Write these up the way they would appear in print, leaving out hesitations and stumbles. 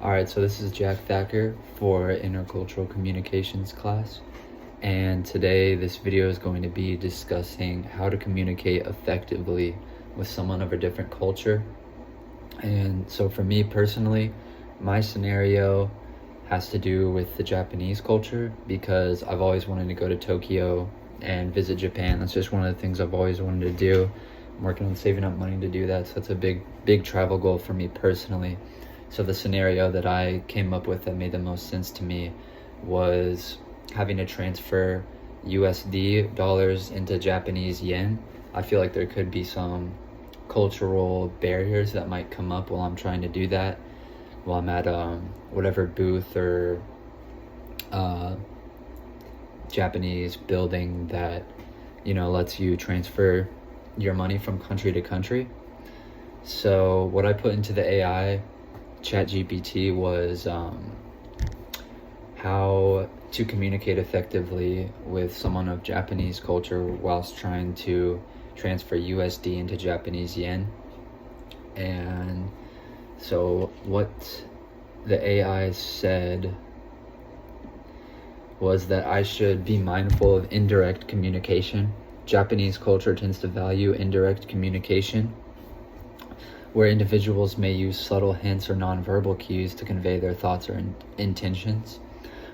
All right, so this is Jack Thacker for Intercultural Communications class. And today this video is going to be discussing how to communicate effectively with someone of a different culture. And so for me personally, my scenario has to do with the Japanese culture because I've always wanted to go to Tokyo and visit Japan. That's just one of the things I've always wanted to do. I'm working on saving up money to do that, so it's a big travel goal for me personally. So the scenario that I came up with that made the most sense to me was having to transfer USD dollars into Japanese yen. I feel like there could be some cultural barriers that might come up while I'm trying to do that, while I'm at whatever booth or Japanese building that lets you transfer your money from country to country. So what I put into the AI ChatGPT was how to communicate effectively with someone of Japanese culture whilst trying to transfer USD into Japanese yen. And so what the AI said was that I should be mindful of indirect communication. Japanese culture tends to value indirect communication, where individuals may use subtle hints or nonverbal cues to convey their thoughts or intentions.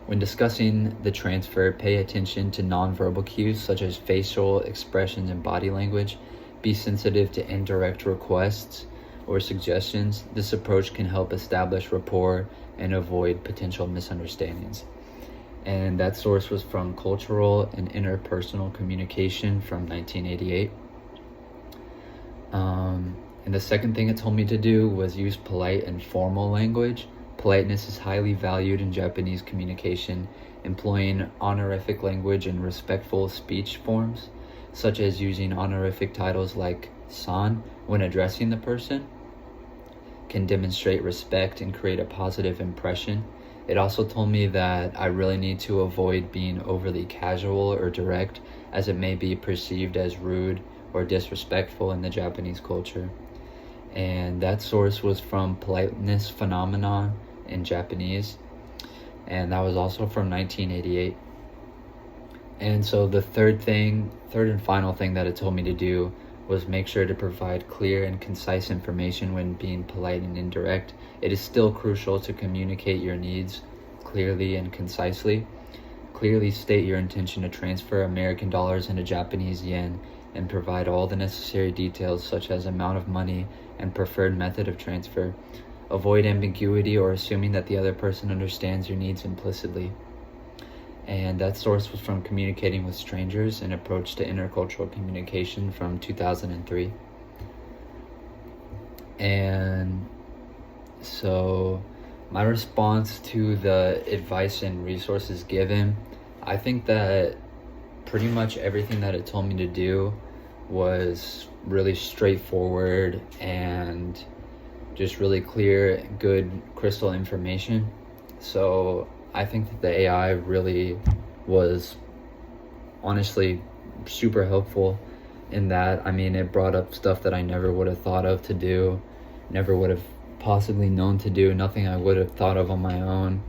When discussing the transfer, pay attention to nonverbal cues such as facial expressions and body language. Be sensitive to indirect requests or suggestions. This approach can help establish rapport and avoid potential misunderstandings. And that source was from Cultural and Interpersonal Communication from 1988. And the second thing it told me to do was use polite and formal language. Politeness is highly valued in Japanese communication, employing honorific language and respectful speech forms, such as using honorific titles like san when addressing the person, can demonstrate respect and create a positive impression. It also told me that I really need to avoid being overly casual or direct, as it may be perceived as rude or disrespectful in the Japanese culture. And that source was from Politeness Phenomenon in Japanese, and that was also from 1988. And so the third and final thing that it told me to do was make sure to provide clear and concise information when being polite and indirect. It is still crucial to communicate your needs clearly and concisely. Clearly state your intention to transfer American dollars into Japanese yen and provide all the necessary details such as amount of money and preferred method of transfer. Avoid ambiguity or assuming that the other person understands your needs implicitly. And that source was from Communicating with Strangers, an approach to intercultural communication from 2003. And so my response to the advice and resources given, I think that pretty much everything that it told me to do was really straightforward and just really clear, good, crystal information. So I think that the AI really was honestly super helpful in that. I mean, it brought up stuff that I never would have thought of to do, never would have possibly known to do, nothing I would have thought of on my own.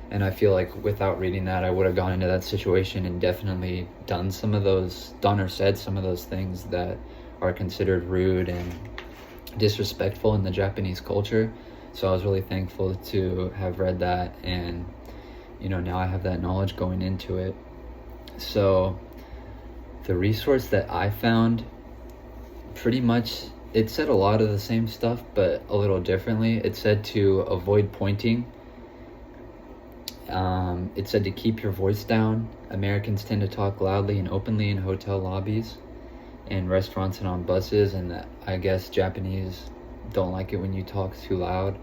And I feel like without reading that, I would have gone into that situation and definitely done or said some of those things that are considered rude and disrespectful in the Japanese culture. So I was really thankful to have read that, and now I have that knowledge going into it. So the resource that I found, pretty much it said a lot of the same stuff but a little differently. It said to avoid pointing. It said to keep your voice down. Americans tend to talk loudly and openly in hotel lobbies and restaurants and on buses, and that I guess Japanese don't like it when you talk too loud.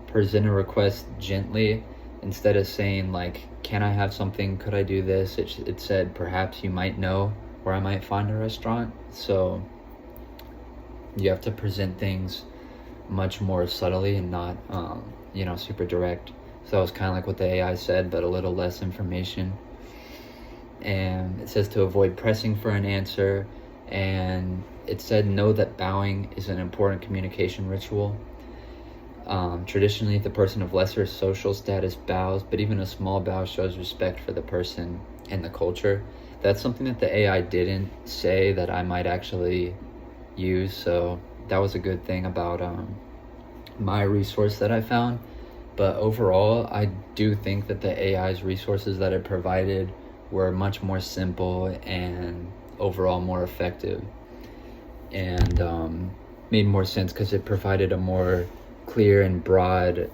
Present a request gently. Instead of saying like, can I have something, could I do this, it said perhaps you might know where I might find a restaurant. So you have to present things much more subtly and not super direct. So that was kind of like what the AI said, but a little less information. And it says to avoid pressing for an answer, and it said know that bowing is an important communication ritual. Traditionally, the person of lesser social status bows, but even a small bow shows respect for the person and the culture. That's something that the AI didn't say that I might actually use, so that was a good thing about my resource that I found. But overall, I do think that the AI's resources that it provided were much more simple and overall more effective, and made more sense because it provided a more clear and broad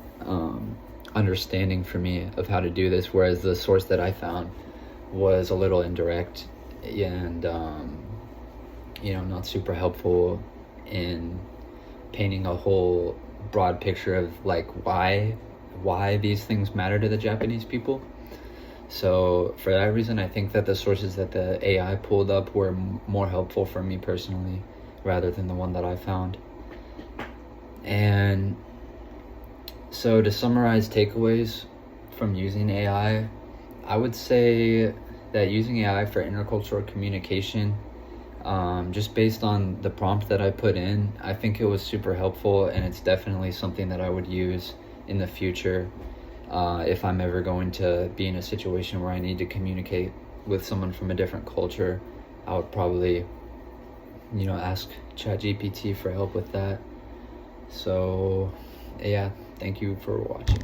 understanding for me of how to do this, whereas the source that I found was a little indirect and not super helpful in painting a whole broad picture of like why these things matter to the Japanese people. So for that reason, I think that the sources that the AI pulled up were more helpful for me personally rather than the one that I found. And so to summarize takeaways from using AI, I would say that using AI for intercultural communication, just based on the prompt that I put in, I think it was super helpful, and it's definitely something that I would use in the future if I'm ever going to be in a situation where I need to communicate with someone from a different culture. I would probably, ask ChatGPT for help with that. So, yeah, thank you for watching.